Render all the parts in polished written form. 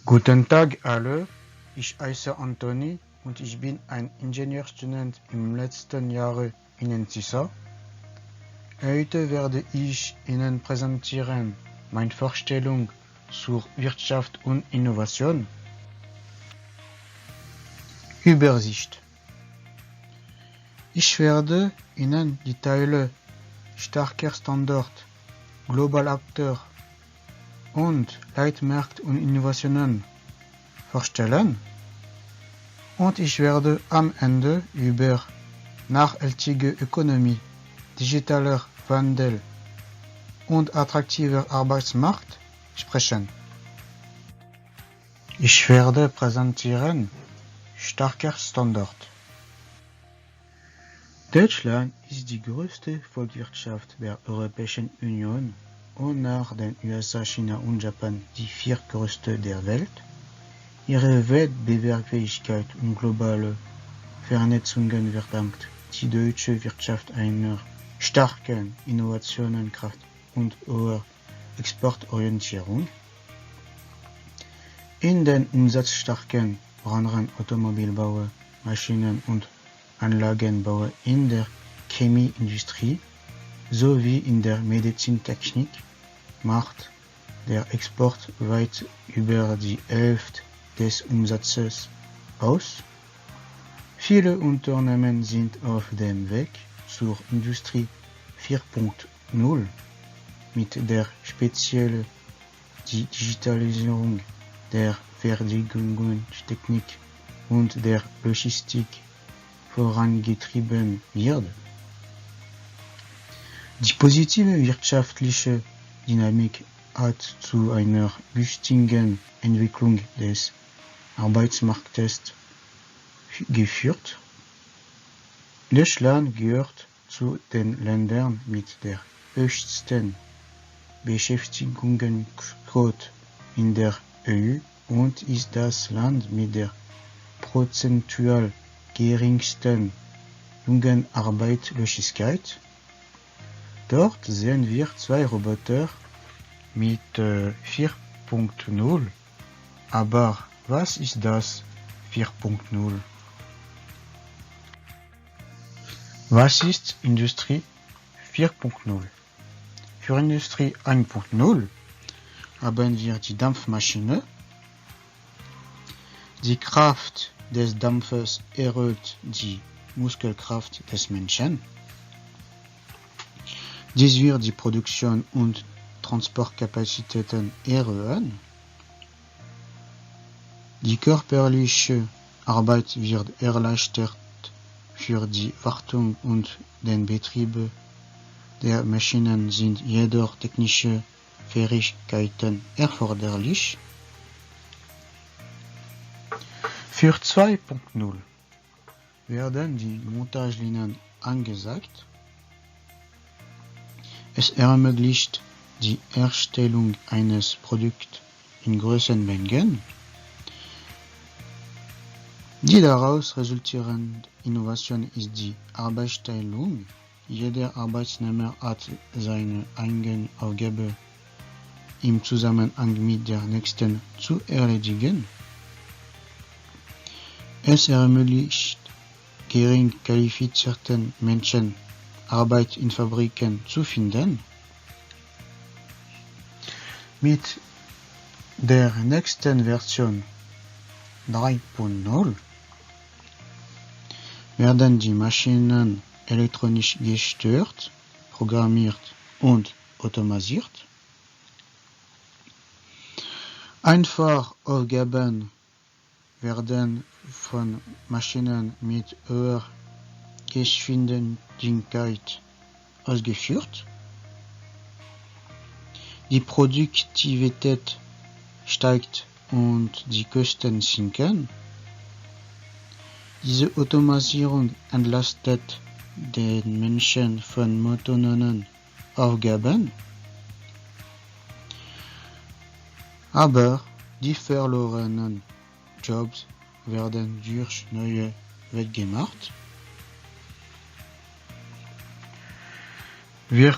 Guten Tag alle, ich heiße Anthony und ich bin ein Ingenieurstudent im letzten Jahre in NCISA. Heute werde ich Ihnen präsentieren meine Vorstellung zur Wirtschaft und Innovation. Übersicht. Ich werde Ihnen die Teile starker Standort, Global Akteur und Leitmärkte und Innovationen vorstellen. Und ich werde am Ende über nachhaltige Ökonomie, digitaler Wandel und attraktiver Arbeitsmarkt sprechen. Ich werde präsentieren starker Standort. Deutschland ist die größte Volkswirtschaft der Europäischen Union und nach den USA, China und Japan die viertgrößte der Welt. Ihre Wettbewerbsfähigkeit und globale Vernetzungen verdankt die deutsche Wirtschaft einer starken Innovationskraft und hoher Exportorientierung. In den umsatzstarken Branchen Automobilbau, Maschinen- und Anlagenbau, in der Chemieindustrie sowie in der Medizintechnik macht der Export weit über die Hälfte des Umsatzes aus. Viele Unternehmen sind auf dem Weg zur Industrie 4.0 mit der speziellen Digitalisierung der Fertigungstechnik und der Logistik vorangetrieben wird. Die positive wirtschaftliche Dynamik hat zu einer günstigen Entwicklung des Arbeitsmarktes geführt. Deutschland gehört zu den Ländern mit der höchsten Beschäftigungsquote in der EU und ist das Land mit der prozentual geringsten Jugendarbeitslosigkeit. Dort sehen wir zwei Roboter mit 4.0. Aber was ist das 4.0? Was ist Industrie 4.0? Für Industrie 1.0 haben wir die Dampfmaschine. Die Kraft des Dampfes erhöht die Muskelkraft des Menschen. Dies wird die Produktion und Transportkapazitäten erhöhen. Die körperliche Arbeit wird erleichtert für die Wartung und den Betrieb der Maschinen sind jedoch technische Fähigkeiten erforderlich. Für 2.0 werden die Montagelinien angesagt. Es ermöglicht die Herstellung eines Produkts in großen Mengen. Die daraus resultierende Innovation ist die Arbeitsteilung. Jeder Arbeitnehmer hat seine eigene Aufgabe im Zusammenhang mit der nächsten zu erledigen. Es ermöglicht gering qualifizierten Menschen Arbeit in Fabriken zu finden. Mit der nächsten Version 3.0 werden die Maschinen elektronisch gesteuert, programmiert und automatisiert. Aufgaben werden von Maschinen mit hoher Geschwindigkeit ausgeführt. Die Produktivität steigt und die Kosten sinken. Diese Automatisierung entlastet den Menschen von monotonen Aufgaben, aber die verlorenen Jobs werden durch neue weggemacht. Wir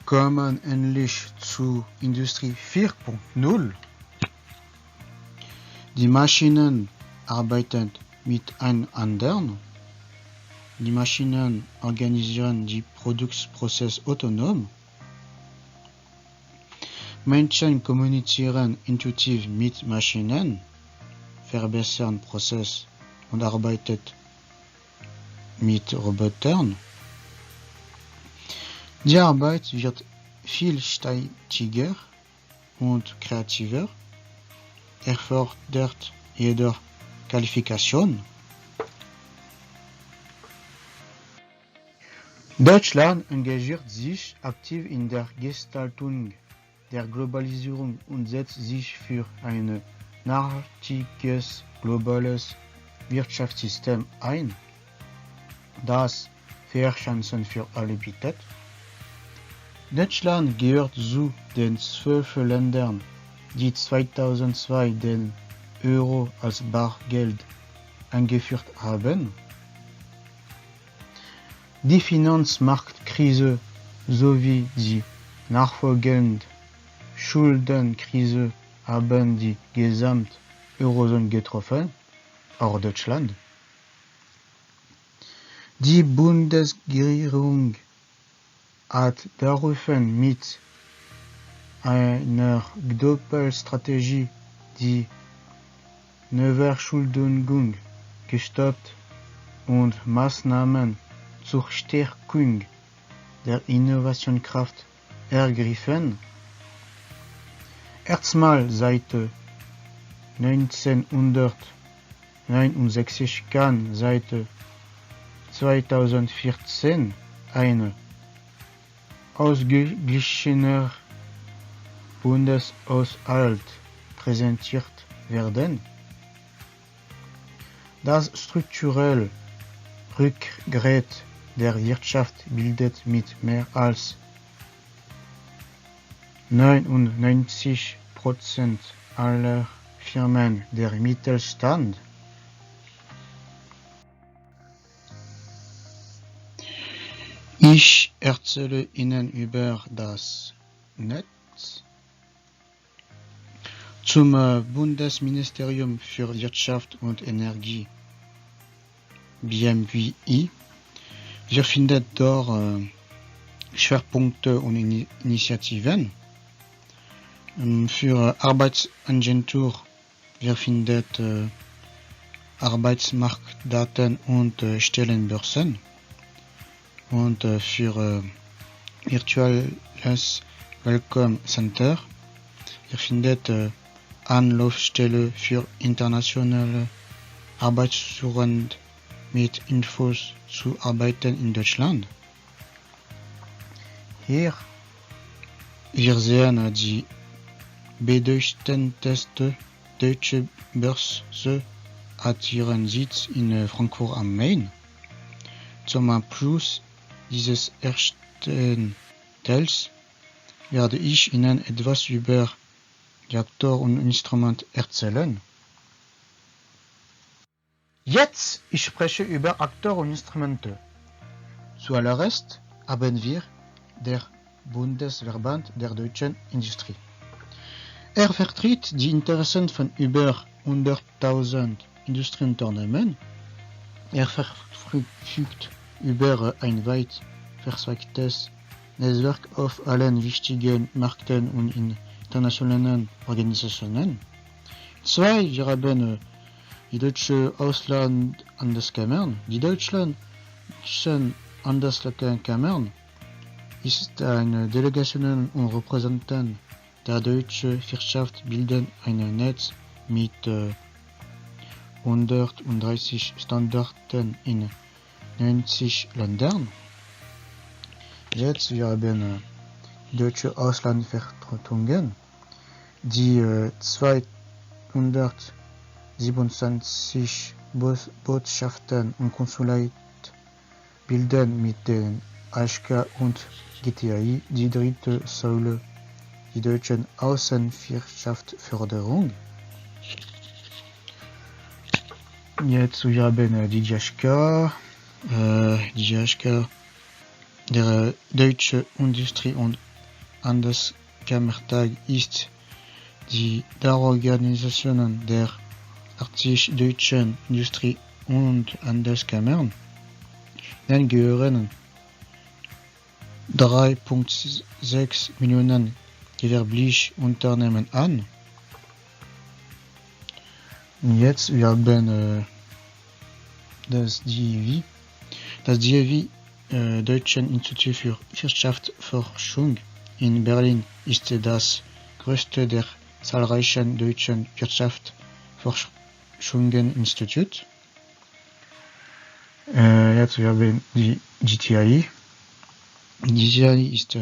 kommen endlich zu Industrie 4.0. Die Maschinen arbeiten miteinander. Die Maschinen organisieren die Produktionsprozess autonom. Menschen kommunizieren intuitiv mit Maschinen, verbessern Prozess und arbeiten mit Robotern. Die Arbeit wird vielseitiger und kreativer, erfordert jede Qualifikation. Deutschland engagiert sich aktiv in der Gestaltung der Globalisierung und setzt sich für ein nachhaltiges globales Wirtschaftssystem ein, das faire Chancen für alle bietet. Deutschland gehört zu den 12 Ländern, die 2002 den Euro als Bargeld eingeführt haben. Die Finanzmarktkrise sowie die nachfolgende Schuldenkrise haben die gesamte Eurozone getroffen, auch Deutschland. Die Bundesregierung hat daraufhin mit einer Doppelstrategie die Neuverschuldung gestoppt und Maßnahmen zur Stärkung der Innovationskraft ergriffen. Erstmals seit 1969 kann seit 2014 ein ausgeglichener Bundeshaushalt präsentiert werden. Das strukturelle Rückgrat der Wirtschaft bildet mit mehr als 99% aller Firmen der Mittelstand. Ich erzähle Ihnen über das Netz. Zum Bundesministerium für Wirtschaft und Energie, BMWI. Wir finden dort Schwerpunkte und Initiativen. Für Arbeitsagentur, wir finden Arbeitsmarktdaten und Stellenbörsen. Und für virtuelles Welcome Center, ihr findet Anlaufstelle für internationale Arbeitssuchende mit Infos zu Arbeiten in Deutschland. Hier wir sehen die bedeutendste deutsche Börse hat ihren Sitz in Frankfurt am Main. Zum Abschluss dieses ersten Teils werde ich Ihnen etwas über die Aktor und Instrument erzählen. Jetzt ich spreche über Aktor und Instrumente. Zuallererst haben wir der Bundesverband der deutschen Industrie. Er vertritt die Interessen von über 100.000 Industrieunternehmen. Er verfügt über ein weit verzweigtes Netzwerk auf allen wichtigen Märkten und in internationalen Organisationen. Wir haben die deutsche Auslandshandelskammern. Die deutschen Handelskammern ist eine Delegation und Repräsentant der deutschen Wirtschaft bilden ein Netz mit 130 Standorten in 90 Ländern. Jetzt wir haben deutsche Auslandsvertretungen, die 227 Botschaften und Konsulate bilden mit den HK und GTI die dritte Säule, die deutsche Außenwirtschaftsförderung. Jetzt wir haben die DHK, der Deutsche Industrie- und Handelskammertag ist die Dachorganisation der 80 deutschen Industrie- und Handelskammern. Dann gehören 3,6 Millionen gewerbliche Unternehmen an. Jetzt wir haben das DIW. Das DIW, Deutschen Institut für Wirtschaftsforschung in Berlin, ist das größte der zahlreichen deutschen Wirtschaftsforschungsinstitute. Jetzt wir haben die GTI. GTI ist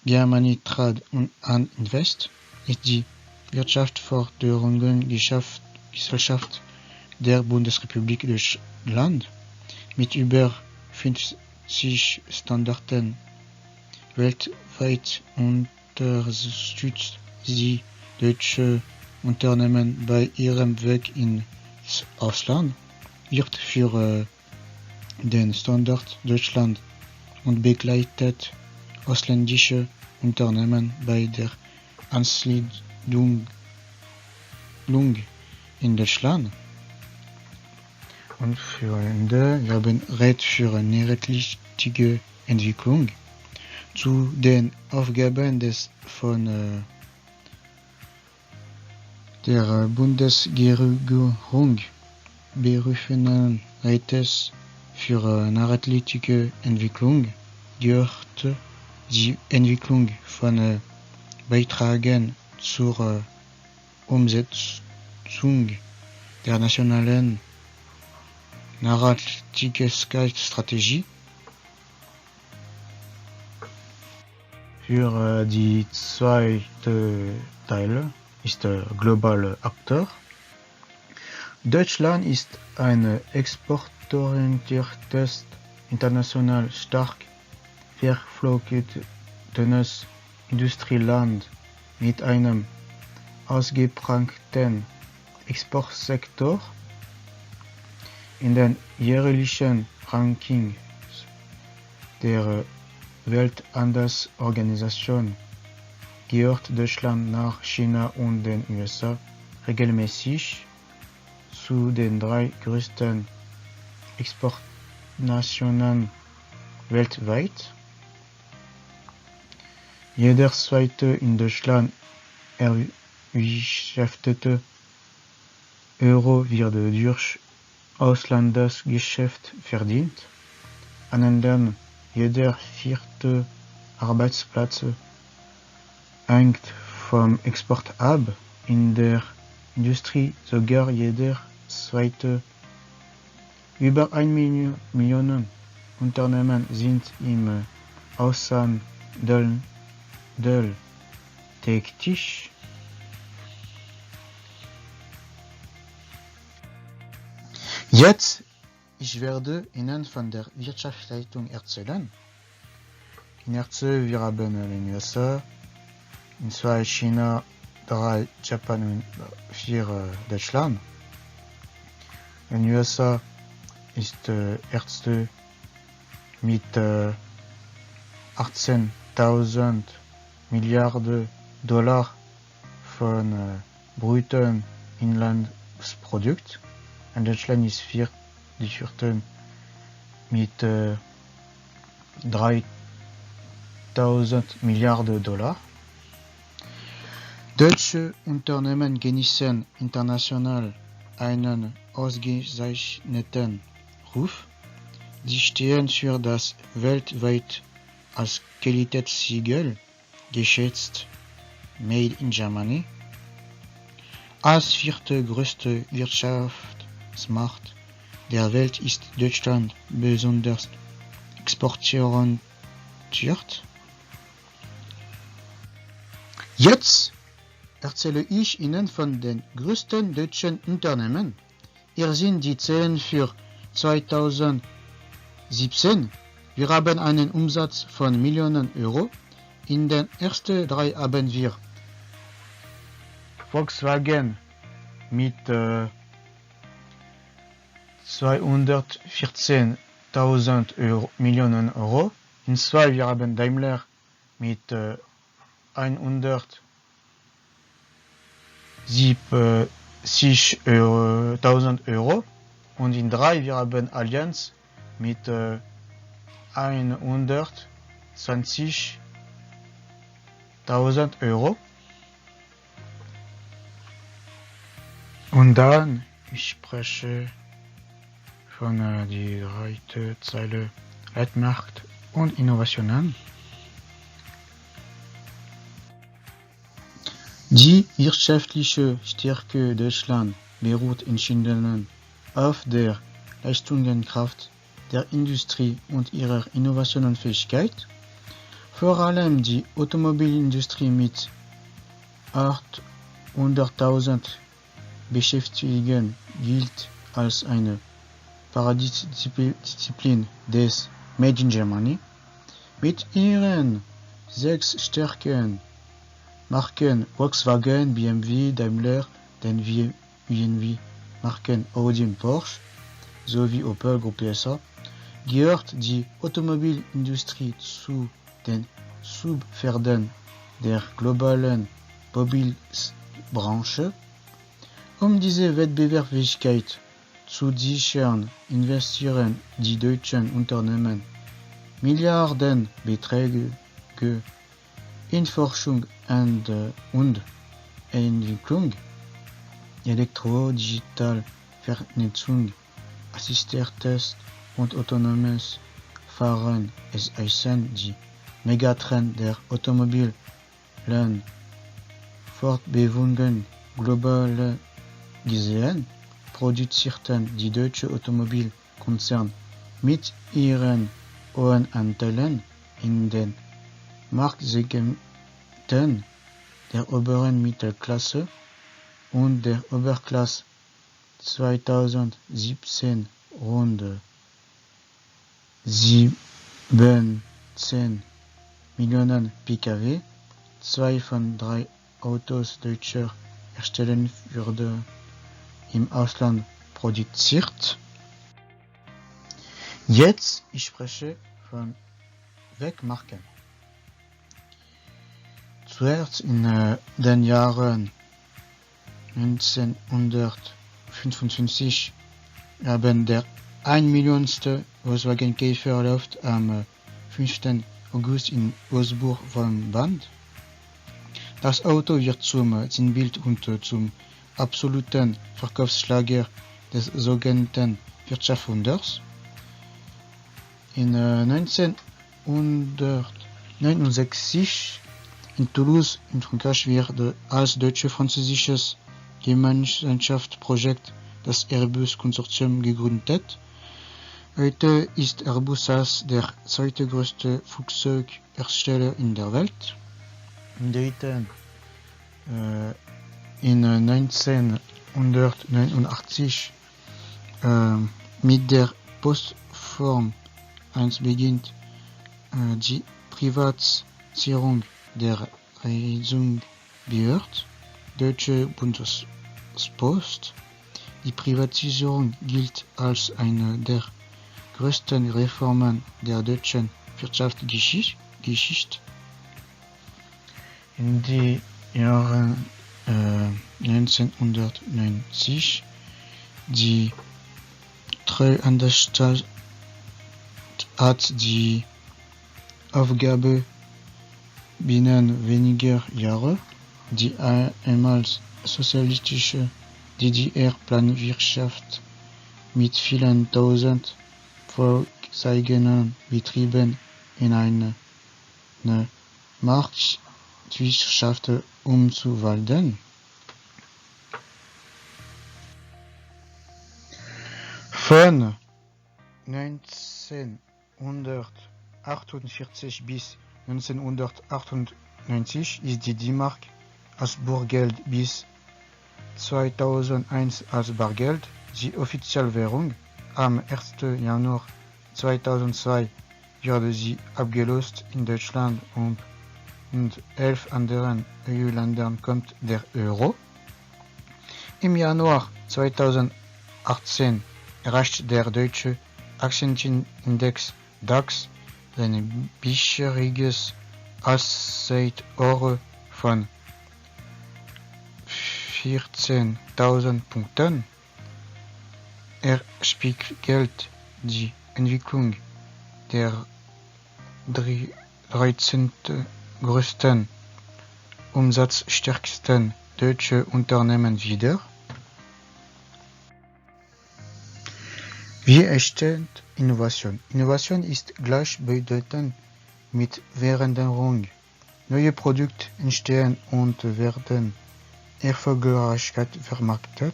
Germany Trade and Invest, ist die Wirtschaftsförderungsgesellschaft der Bundesrepublik Deutschland mit über 50 Standorten weltweit unterstützt sie deutsche Unternehmen bei ihrem Weg ins Ausland, wird für den Standort Deutschland und begleitet ausländische Unternehmen bei der Ansiedlung in Deutschland. Und für Ende, wir haben Rat für nachhaltige Entwicklung. Zu den Aufgaben von der Bundesregierung berufenen Rates für nachhaltige Entwicklung gehört die Entwicklung von Beiträgen zur Umsetzung der nationalen Nachhaltigkeitsstrategie. Für die zweite Teil ist globale Akteur. Deutschland ist ein exportorientiertes, international stark verflochtenes Industrieland mit einem ausgeprägten Exportsektor. In den jährlichen Rankings der Welthandelsorganisation gehört Deutschland nach China und den USA regelmäßig zu den 3 größten Exportnationen weltweit. Jeder zweite in Deutschland erwirtschaftete Euro wird durch Auslandsgeschäft verdient. Annähernd jeder 4. Arbeitsplatz hängt vom Export ab. In der Industrie sogar jeder 2. Über 1 Million Unternehmen sind im Außenhandel tätig. Jetzt, ich werde Ihnen von der Wirtschaftsleitung erzählen. In erster wir haben den USA, in 2 China, 3 Japan und 4 Deutschland. In USA ist erste mit 18.000 Milliarden Dollar von bruttoem Inlandsprodukt. In Deutschland ist die vierte mit 3.000 Milliarden Dollar. Deutsche Unternehmen genießen international einen ausgezeichneten Ruf. Sie stehen für das weltweit als Qualitätssiegel geschätzt Made in Germany. Als 4. größte Wirtschaftsmacht der Welt ist Deutschland besonders exportorientiert. Jetzt erzähle ich Ihnen von den größten deutschen Unternehmen. Hier sind die Zahlen für 2017. Wir haben einen Umsatz von Millionen Euro. In den ersten 3 haben wir Volkswagen mit 214.000 Millionen Euro. In 2 wir haben Daimler mit 107 6.000 Euro und in 3 wir haben Allianz mit 120.000 Euro. Und dann, ich spreche von die dritte Zeile Leitmarkt und Innovationen. Die wirtschaftliche Stärke Deutschlands beruht entschieden auf der Leistungskraft der Industrie und ihrer Innovationsfähigkeit. Vor allem die Automobilindustrie mit 800.000 Beschäftigten gilt als eine Paradedisziplin des Made in Germany. Mit ihren 6 starken Marken Volkswagen, BMW, Daimler, den VW-Marken Audi und Porsche sowie Opel Group PSA gehört die Automobilindustrie zu den Subpferden der globalen Mobilbranche. Um diese Wettbewerbsfähigkeit zu sichern, investieren die deutschen Unternehmen Milliardenbeträge in Forschung und Entwicklung, Digitalvernetzung, assistiertes und autonomes Fahren. Es heißen die Megatrends der automobilen Fortbewegung global gesehen, produzierten die deutsche Automobilkonzerne mit ihren hohen Anteilen in den Marktsegmenten der oberen Mittelklasse und der Oberklasse 2017 rund 17 Millionen Pkw, 2 von 3 Autos deutscher Hersteller wurden im Ausland produziert. Jetzt ich spreche von Wegmarken. Zuerst in den Jahren 1955 haben der 1 Millionste Volkswagen Käfer läuft am 5. August in Wolfsburg vom Band. Das Auto wird zum Sinnbild und zum absoluten Verkaufsschlager des sogenannten Wirtschaftswunders. In 1969 in Toulouse in Frankreich wird als deutsche-französisches Gemeinschaftsprojekt das Airbus-Konsortium gegründet. Heute ist Airbus als der zweitgrößte Flugzeughersteller in der Welt. In 1989 mit der Postform 1 beginnt die Privatisierung der Reisungsbehörde Deutsche Bundespost. Die Privatisierung gilt als eine der größten Reformen der deutschen Wirtschaftsgeschichte. In den Jahren 1990 die Treuhandanstalt hat die Aufgabe, binnen weniger Jahre die ehemals sozialistische DDR-Planwirtschaft mit vielen tausend volkseigenen Betrieben in eine Marktwirtschaft umzuwandeln. Von 1948 bis 1998 ist die D-Mark als Buchgeld bis 2001 als Bargeld die Offizialwährung. Am 1. Januar 2002 wurde sie abgelöst in Deutschland und 11 anderen EU-Ländern kommt der Euro. Im Januar 2018 erreicht der deutsche Aktienindex DAX sein bisheriges Allzeithoch von 14.000 Punkten. Er spiegelt die Entwicklung der 13. größten, umsatzstärksten deutschen Unternehmen wider. Wie entsteht Innovation? Innovation ist gleichbedeutend mit Veränderung. Neue Produkte entstehen und werden erfolgreich vermarktet.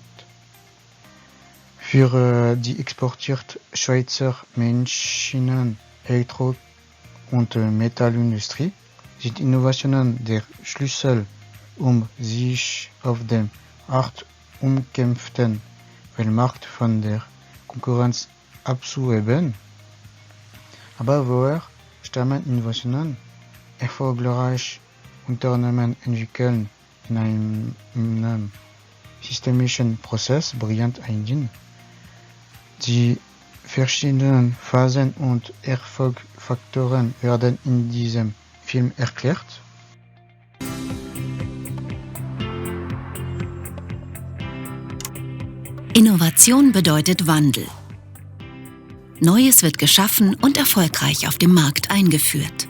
Für die exportierte Schweizer Maschinen-, Elektro- und Metallindustrie sind Innovationen der Schlüssel, um sich auf dem hart umkämpften Weltmarkt von der Konkurrenz abzuheben. Aber woher stammen Innovationen? Erfolgreich Unternehmen entwickeln in einem systemischen Prozess brillant Ideen. Die verschiedenen Phasen und Erfolgsfaktoren werden in diesem Film erklärt. Innovation bedeutet Wandel. Neues wird geschaffen und erfolgreich auf dem Markt eingeführt.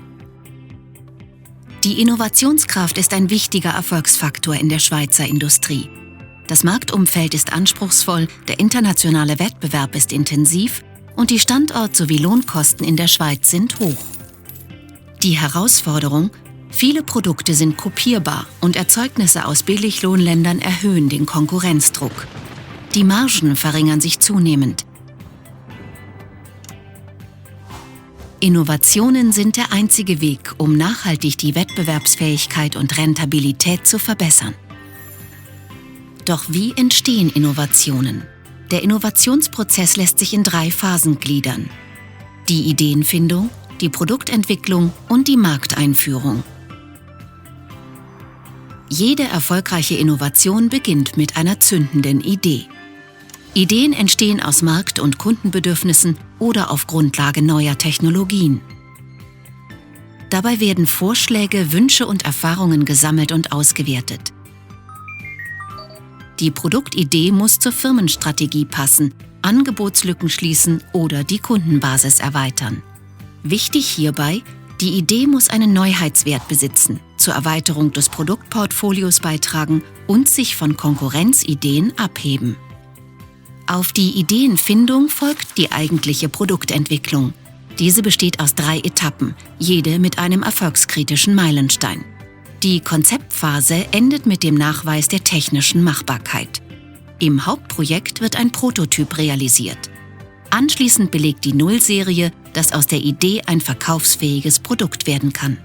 Die Innovationskraft ist ein wichtiger Erfolgsfaktor in der Schweizer Industrie. Das Marktumfeld ist anspruchsvoll, der internationale Wettbewerb ist intensiv und die Standort- sowie Lohnkosten in der Schweiz sind hoch. Die Herausforderung: viele Produkte sind kopierbar und Erzeugnisse aus Billiglohnländern erhöhen den Konkurrenzdruck. Die Margen verringern sich zunehmend. Innovationen sind der einzige Weg, um nachhaltig die Wettbewerbsfähigkeit und Rentabilität zu verbessern. Doch wie entstehen Innovationen? Der Innovationsprozess lässt sich in 3 Phasen gliedern: die Ideenfindung, die Produktentwicklung und die Markteinführung. Jede erfolgreiche Innovation beginnt mit einer zündenden Idee. Ideen entstehen aus Markt- und Kundenbedürfnissen oder auf Grundlage neuer Technologien. Dabei werden Vorschläge, Wünsche und Erfahrungen gesammelt und ausgewertet. Die Produktidee muss zur Firmenstrategie passen, Angebotslücken schließen oder die Kundenbasis erweitern. Wichtig hierbei: die Idee muss einen Neuheitswert besitzen, zur Erweiterung des Produktportfolios beitragen und sich von Konkurrenzideen abheben. Auf die Ideenfindung folgt die eigentliche Produktentwicklung. Diese besteht aus 3 Etappen, jede mit einem erfolgskritischen Meilenstein. Die Konzeptphase endet mit dem Nachweis der technischen Machbarkeit. Im Hauptprojekt wird ein Prototyp realisiert. Anschließend belegt die Nullserie, dass aus der Idee ein verkaufsfähiges Produkt werden kann.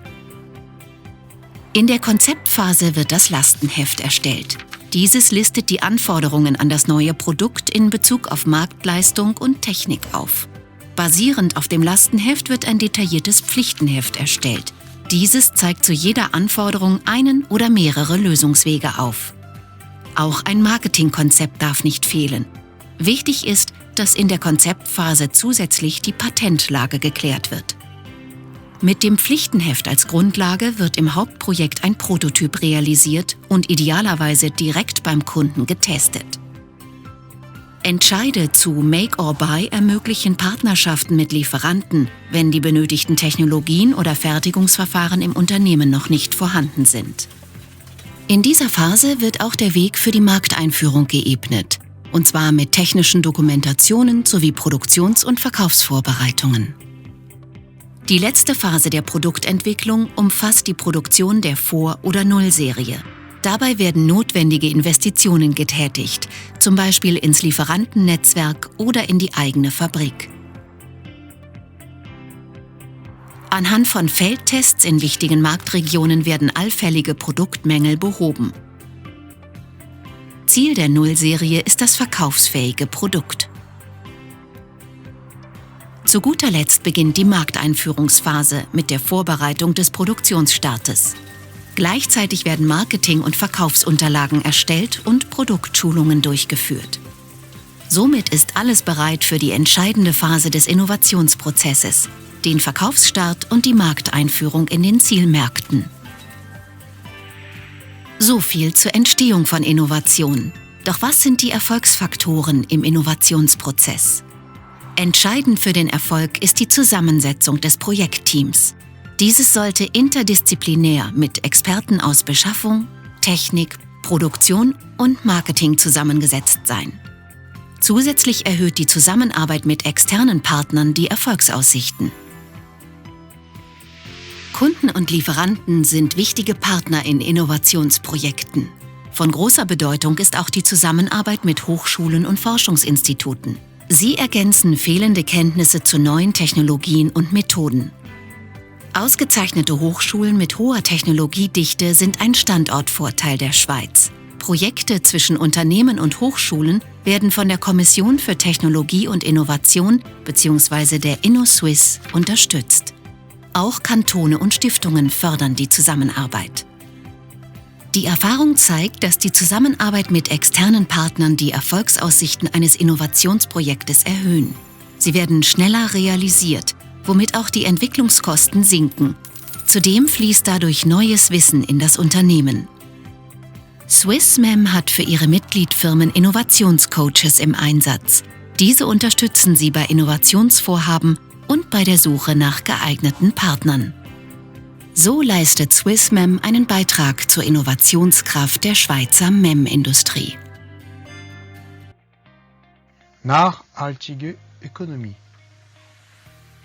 In der Konzeptphase wird das Lastenheft erstellt. Dieses listet die Anforderungen an das neue Produkt in Bezug auf Marktleistung und Technik auf. Basierend auf dem Lastenheft wird ein detailliertes Pflichtenheft erstellt. Dieses zeigt zu jeder Anforderung einen oder mehrere Lösungswege auf. Auch ein Marketingkonzept darf nicht fehlen. Wichtig ist, dass in der Konzeptphase zusätzlich die Patentlage geklärt wird. Mit dem Pflichtenheft als Grundlage wird im Hauptprojekt ein Prototyp realisiert und idealerweise direkt beim Kunden getestet. Entscheide zu Make or Buy ermöglichen Partnerschaften mit Lieferanten, wenn die benötigten Technologien oder Fertigungsverfahren im Unternehmen noch nicht vorhanden sind. In dieser Phase wird auch der Weg für die Markteinführung geebnet, und zwar mit technischen Dokumentationen sowie Produktions- und Verkaufsvorbereitungen. Die letzte Phase der Produktentwicklung umfasst die Produktion der Vor- oder Nullserie. Dabei werden notwendige Investitionen getätigt, zum Beispiel ins Lieferantennetzwerk oder in die eigene Fabrik. Anhand von Feldtests in wichtigen Marktregionen werden allfällige Produktmängel behoben. Ziel der Nullserie ist das verkaufsfähige Produkt. Zu guter Letzt beginnt die Markteinführungsphase mit der Vorbereitung des Produktionsstartes. Gleichzeitig werden Marketing- und Verkaufsunterlagen erstellt und Produktschulungen durchgeführt. Somit ist alles bereit für die entscheidende Phase des Innovationsprozesses, den Verkaufsstart und die Markteinführung in den Zielmärkten. So viel zur Entstehung von Innovation. Doch was sind die Erfolgsfaktoren im Innovationsprozess? Entscheidend für den Erfolg ist die Zusammensetzung des Projektteams. Dieses sollte interdisziplinär mit Experten aus Beschaffung, Technik, Produktion und Marketing zusammengesetzt sein. Zusätzlich erhöht die Zusammenarbeit mit externen Partnern die Erfolgsaussichten. Kunden und Lieferanten sind wichtige Partner in Innovationsprojekten. Von großer Bedeutung ist auch die Zusammenarbeit mit Hochschulen und Forschungsinstituten. Sie ergänzen fehlende Kenntnisse zu neuen Technologien und Methoden. Ausgezeichnete Hochschulen mit hoher Technologiedichte sind ein Standortvorteil der Schweiz. Projekte zwischen Unternehmen und Hochschulen werden von der Kommission für Technologie und Innovation bzw. der InnoSwiss unterstützt. Auch Kantone und Stiftungen fördern die Zusammenarbeit. Die Erfahrung zeigt, dass die Zusammenarbeit mit externen Partnern die Erfolgsaussichten eines Innovationsprojektes erhöhen. Sie werden schneller realisiert, womit auch die Entwicklungskosten sinken. Zudem fließt dadurch neues Wissen in das Unternehmen. Swissmem hat für ihre Mitgliedfirmen Innovationscoaches im Einsatz. Diese unterstützen sie bei Innovationsvorhaben und bei der Suche nach geeigneten Partnern. So leistet Swissmem einen Beitrag zur Innovationskraft der Schweizer MEM-Industrie. Nachhaltige Ökonomie.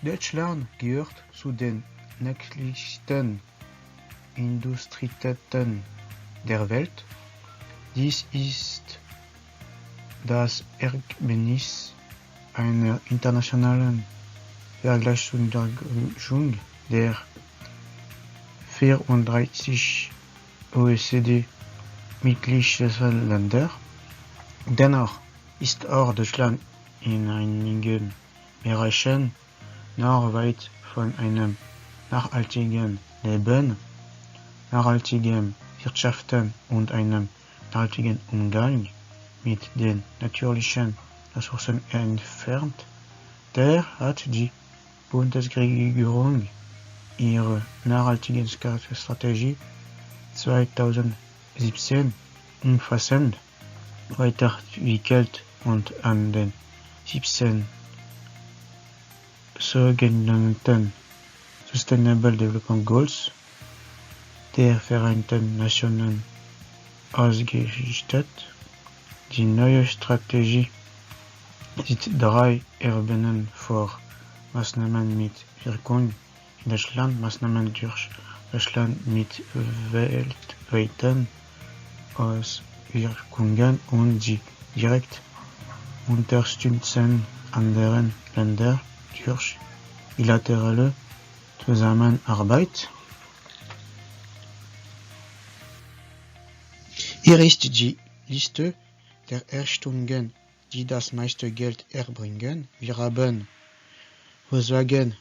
Deutschland gehört zu den nächsten Industriestädten der Welt. Dies ist das Ergebnis einer internationalen Vergleichung der 34 OECD-Mitgliedsländer. Dennoch ist auch Deutschland in einigen Bereichen noch weit von einem nachhaltigen Leben, nachhaltigem Wirtschaften und einem nachhaltigen Umgang mit den natürlichen Ressourcen entfernt. Der hat die Bundesregierung ihre Nachhaltigkeitsstrategie 2017 umfassend weiterentwickelt und an den 17 sogenannten Sustainable Development Goals der Vereinten Nationen ausgerichtet. Die neue Strategie sieht 3 Ebenen vor: Maßnahmen mit Wirkung in Deutschland, Maßnahmen durch Deutschland mit weltweiten Auswirkungen und die direkt unterstützen anderen Länder durch bilaterale Zusammenarbeit. Hier ist die Liste der Errichtungen, die das meiste Geld erbringen. Wir haben Volkswagen,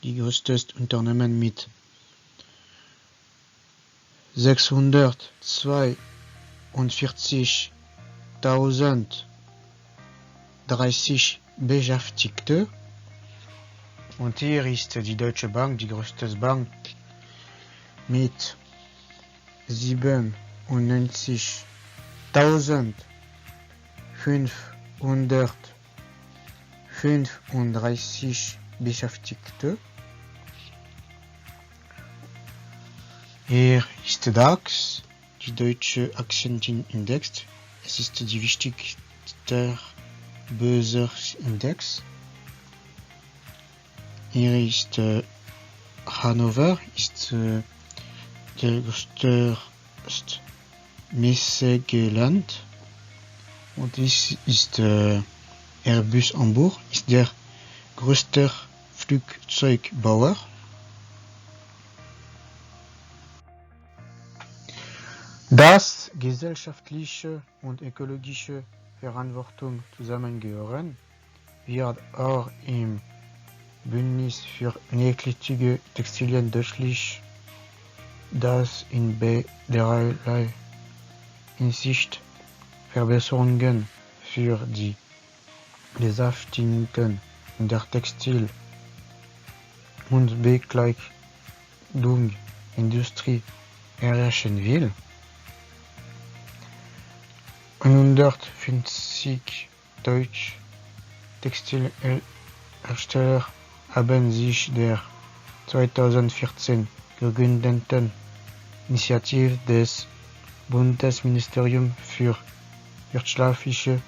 die größte Unternehmen mit 642.030 Beschäftigte. Und hier ist die Deutsche Bank, die größte Bank mit 97.535 Beschäftigte. Hier ist DAX, die Deutsche Aktienindex. Es ist die wichtigste Börsenindex. Hier ist Hannover, ist der größte Messegelände. Und dies ist Airbus Hamburg, ist der größte Flugzeugbauer. Dass gesellschaftliche und ökologische Verantwortung zusammengehören, wird auch im Bündnis für nachhaltige Textilien deutlich, dass in derlei Hinsicht Verbesserungen für die Beschäftigten in der Textil- und Bekleidungsindustrie erreichen will. 150 deutsche Textilhersteller haben sich der 2014 gegründeten Initiative des Bundesministeriums für wirtschaftliche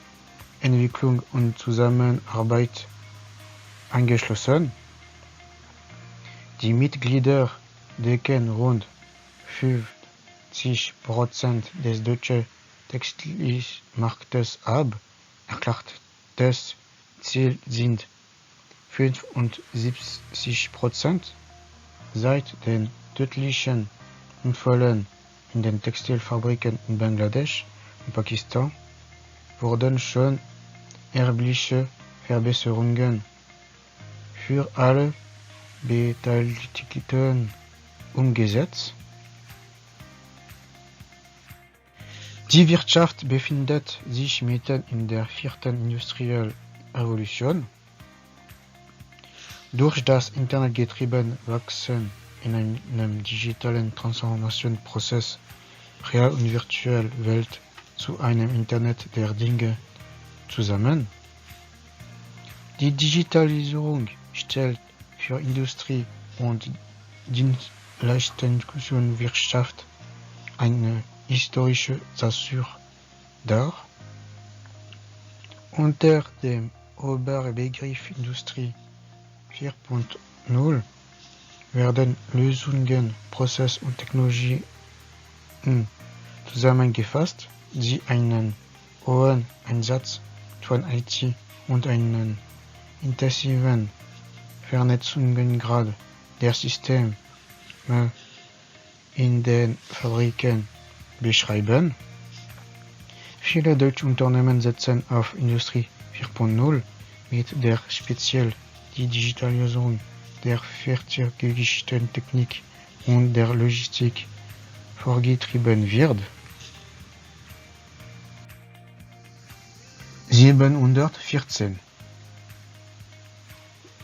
Entwicklung und Zusammenarbeit angeschlossen. Die Mitglieder decken rund 50% des deutschen Textilmarktes ab. Erklärtes Ziel sind 75%. Seit den tödlichen Unfällen in den Textilfabriken in Bangladesch und Pakistan wurden schon erhebliche Verbesserungen für alle Beteiligten umgesetzt. Die Wirtschaft befindet sich mitten in der vierten industriellen Revolution. Durch das internetgetriebene Wachsen in einem digitalen Transformationsprozess real und virtuelle Welt zu einem Internet der Dinge zusammen. Die Digitalisierung stellt für Industrie und Dienstleistungswirtschaft eine historische Zäsur dar. Unter dem Oberbegriff Industrie 4.0 werden Lösungen, Prozesse und Technologien zusammengefasst, die einen hohen Einsatz von IT und einen intensiven Vernetzungsgrad der Systeme in den Fabriken beschreiben. Viele deutsche Unternehmen setzen auf Industrie 4.0, mit der speziell die Digitalisierung der fertiggestellten Technik und der Logistik vorgetrieben wird. 714.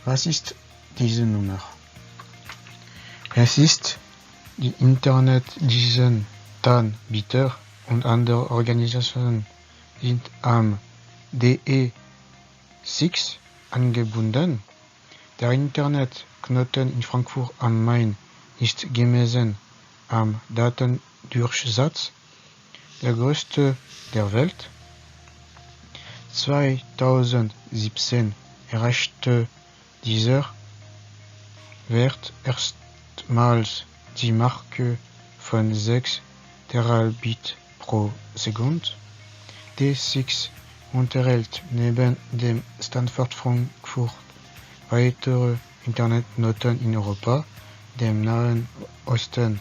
Was ist diese Nummer? Es ist die Internetanbieter und andere Organisationen sind am DE6 angebunden. Der Internetknoten in Frankfurt am Main ist gemessen am Datendurchsatz der größte der Welt. 2017 erreichte dieser Wert erstmals die Marke von 6 Terabit pro Sekunde. D6 unterhält neben dem Standort Frankfurt weitere Internetknoten in Europa, dem Nahen Osten,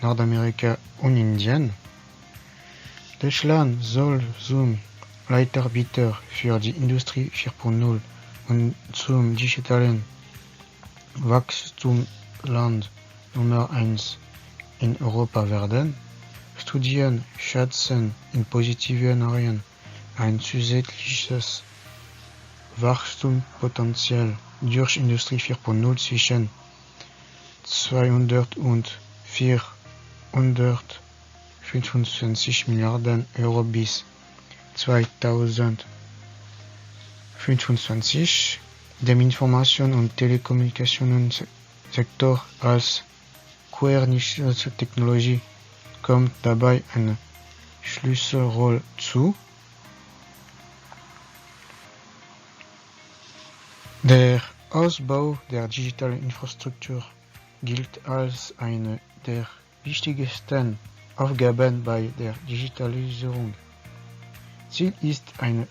Nordamerika und Indien. Deutschland soll zum Leiterbieten für die Industrie 4.0 und zum digitalen Wachstumsland Nummer 1 in Europa werden. Studien schätzen in positiven Arien ein zusätzliches Wachstumspotenzial durch Industrie 4.0 zwischen 200 und 425 Milliarden Euro bis 2025. Dem Information- und Telekommunikationssektor als Quernichtstechnologie kommt dabei eine Schlüsselrolle zu. Der Ausbau der digitalen Infrastruktur gilt als eine der wichtigsten Aufgaben bei der Digitalisierung. Ziel ist ein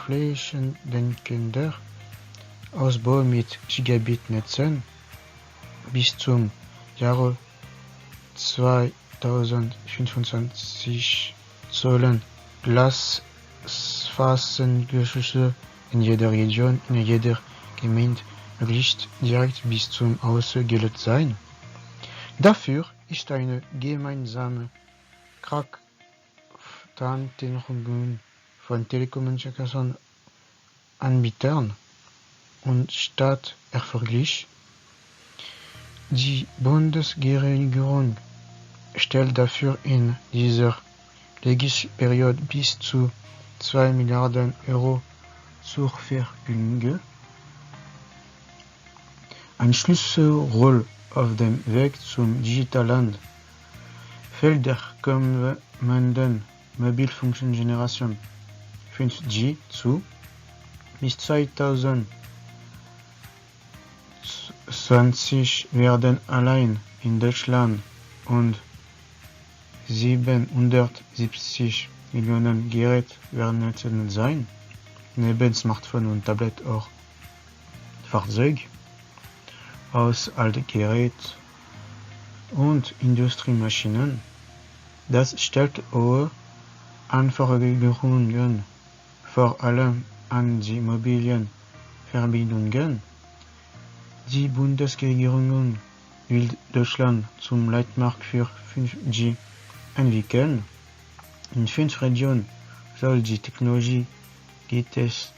flächendeckender Ausbau mit Gigabit-Netzen. Bis zum Jahre 2025 sollen Glasfaseranschlüsse in jeder Region, in jeder Gemeinde möglichst direkt bis zum Haus gelegt sein. Dafür ist eine gemeinsame Kraftverteilung von Telekommunikationsanbietern und Stadt erforderlich. Die Bundesregierung stellt dafür in dieser Legisperiode bis zu 2 Milliarden Euro zur Verfügung. Ein Schlüsselrolle auf dem Weg zum Digitalland fällt der kommenden Mobilfunkgeneration 5G zu. Bis 2020 werden allein in Deutschland und 770 Millionen Geräte vernetzt sein, neben Smartphone und Tablet auch Fahrzeug, Haushaltsgerät und Industriemaschinen. Das stellt hohe Anforderungen vor allem an die mobilen Verbindungen. Die Bundesregierung will Deutschland zum Leitmarkt für 5G entwickeln. In 5 Regionen soll die Technologie getestet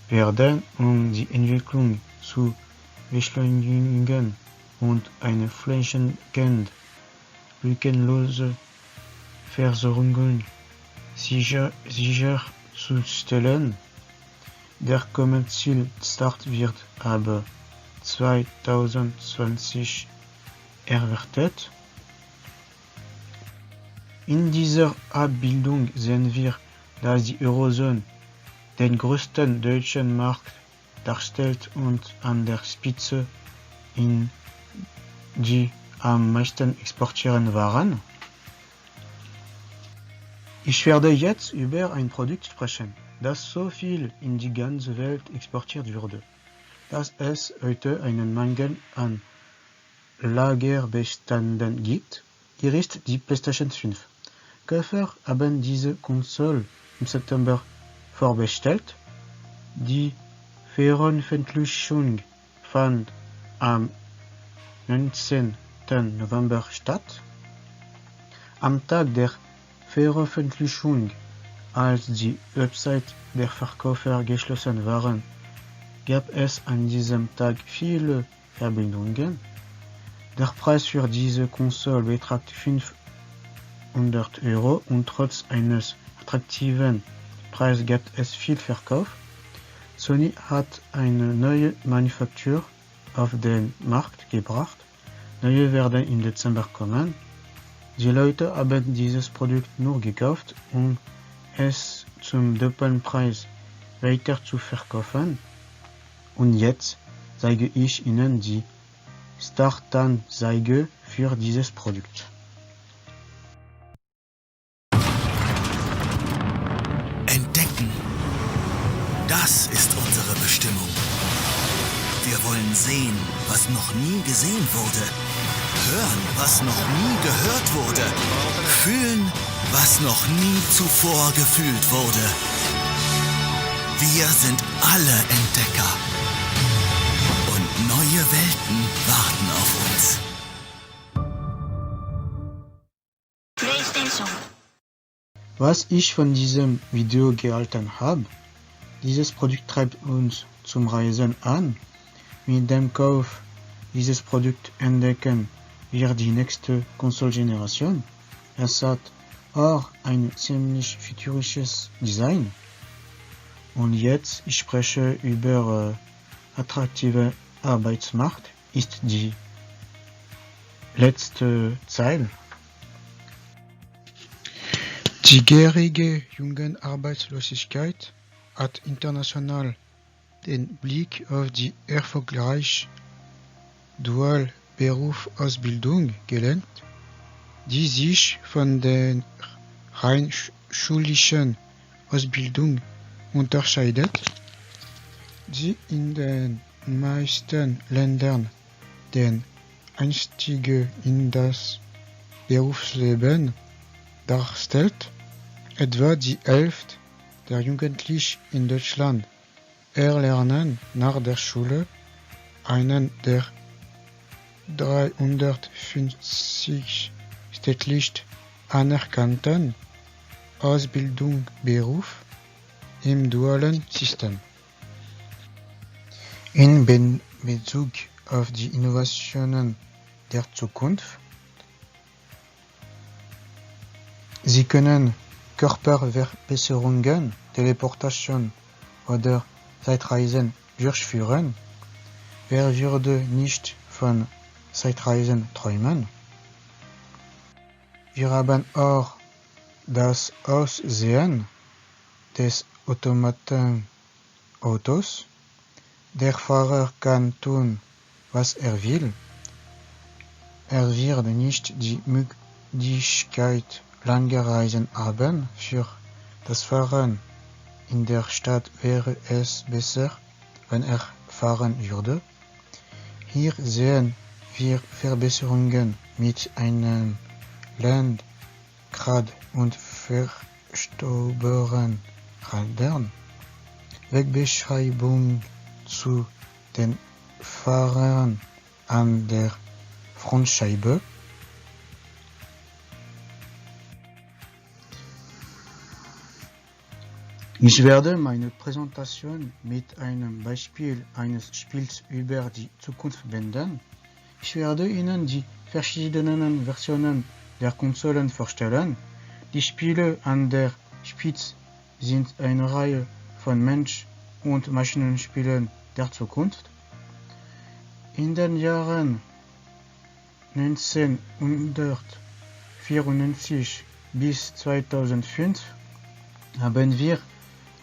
werden, um die Entwicklung zu beschleunigen und eine flächendeckende, lückenlose Versorgung sicherzustellen. Der Kommerzialstart wird aber 2020 erwartet. In dieser Abbildung sehen wir, dass die Eurozone den größten deutschen Markt darstellt und an der Spitze in die am meisten exportierten Waren. Ich werde jetzt über ein Produkt sprechen, das so viel in die ganze Welt exportiert wurde, dass es heute einen Mangel an Lagerbeständen gibt. Hier ist die PlayStation 5. Käufer haben diese Konsole im September vorbestellt. Die Veröffentlichung fand am 19. November statt. Am Tag der Veröffentlichung, als die Website der Verkäufer geschlossen waren, gab es an diesem Tag viele Verbindungen. Der Preis für diese Konsole beträgt 500 Euro und trotz eines attraktiven Preises gab es viel Verkauf. Sony hat eine neue Manufaktur auf den Markt gebracht. Neue werden im Dezember kommen. Die Leute haben dieses Produkt nur gekauft, um es zum doppelten Preis weiter zu verkaufen. Und jetzt zeige ich Ihnen die Startanzeige für dieses Produkt. Entdecken. Das ist unsere Bestimmung. Wir wollen sehen, was noch nie gesehen wurde. Hören, was noch nie gehört wurde. Fühlen, was noch nie zuvor gefühlt wurde. Wir sind alle Entdecker. Und neue Welten warten auf uns. PlayStation. Was ich von diesem Video gehalten habe, dieses Produkt treibt uns zum Reisen an. Mit dem Kauf dieses Produkt entdecken wir die nächste Konsolgeneration. Es hat auch ein ziemlich futuristisches Design. Und jetzt, ich spreche über attraktive Arbeitsmarkt, ist die letzte Zeile. Die gierige Jugendarbeitslosigkeit hat international den Blick auf die erfolgreiche Dualberufsausbildung gelenkt, die sich von der rein schulischen Ausbildung unterscheidet, die in den meisten Ländern den Einstieg in das Berufsleben darstellt. Etwa die Hälfte der Jugendlichen in Deutschland erlernen nach der Schule einen der 350 staatlich anerkannten Ausbildungsberuf im dualen System. In Bezug auf die Innovationen der Zukunft Sie können Körperverbesserungen, Teleportation oder Zeitreisen durchführen. Wer würde nicht von Zeitreisen träumen? Wir haben auch das Aussehen des automaten Autos. Der Fahrer kann tun, was er will. Er wird nicht die Möglichkeit langer Reisen haben. Für das Fahren in der Stadt wäre es besser, wenn er fahren würde. Hier sehen wir Verbesserungen mit einem Lenkrad und verstaubbaren Rädern. Wegbeschreibung zu den Fahrern an der Frontscheibe. Ich werde meine Präsentation mit einem Beispiel eines Spiels über die Zukunft beenden. Ich werde Ihnen die verschiedenen Versionen der Konsolen vorstellen. Die Spiele an der Spitze sind eine Reihe von Mensch- und Maschinenspielen der Zukunft. In den Jahren 1994 bis 2005 haben wir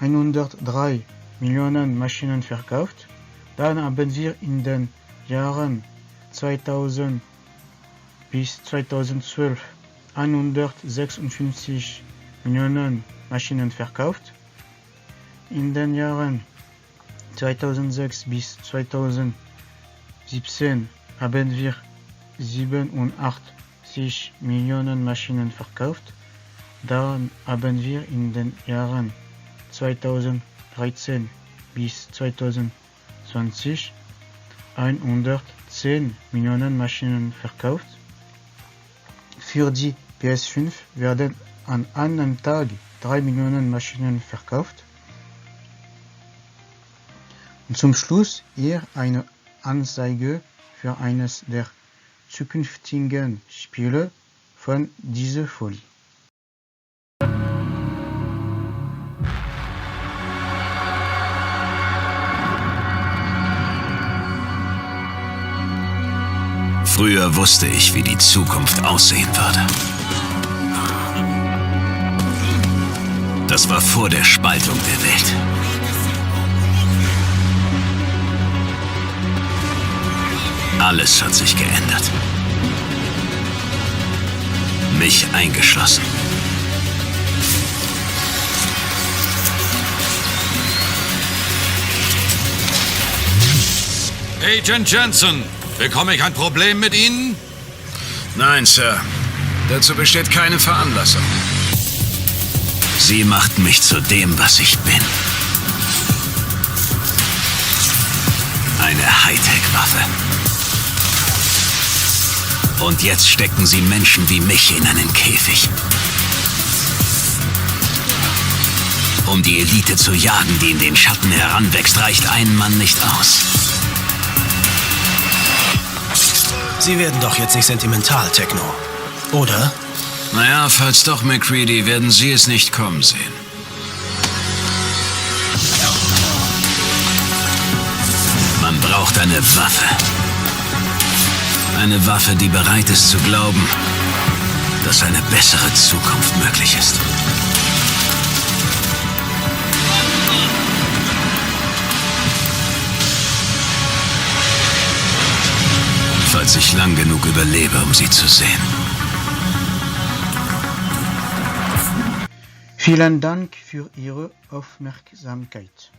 103 Millionen Maschinen verkauft. Dann haben wir in den Jahren 2000 bis 2012 156 Millionen Maschinen verkauft. In den Jahren 2006 bis 2017 haben wir 87 Millionen Maschinen verkauft. Dann haben wir in den Jahren 2013 bis 2020 110 Millionen Maschinen verkauft. Für die PS5 werden an einem Tag 3 Millionen Maschinen verkauft. Und zum Schluss hier eine Anzeige für eines der zukünftigen Spiele von dieser Folie. Früher wusste ich, wie die Zukunft aussehen würde. Das war vor der Spaltung der Welt. Alles hat sich geändert. Mich eingeschlossen. Agent Jensen, bekomme ich ein Problem mit Ihnen? Nein, Sir. Dazu besteht keine Veranlassung. Sie machten mich zu dem, was ich bin. Eine Hightech-Waffe. Und jetzt stecken Sie Menschen wie mich in einen Käfig. Um die Elite zu jagen, die in den Schatten heranwächst, reicht ein Mann nicht aus. Sie werden doch jetzt nicht sentimental, Techno. Oder? Naja, falls doch, MacReady, werden Sie es nicht kommen sehen. Man braucht eine Waffe. Eine Waffe, die bereit ist zu glauben, dass eine bessere Zukunft möglich ist. Falls ich lang genug überlebe, um sie zu sehen. Vielen Dank für Ihre Aufmerksamkeit.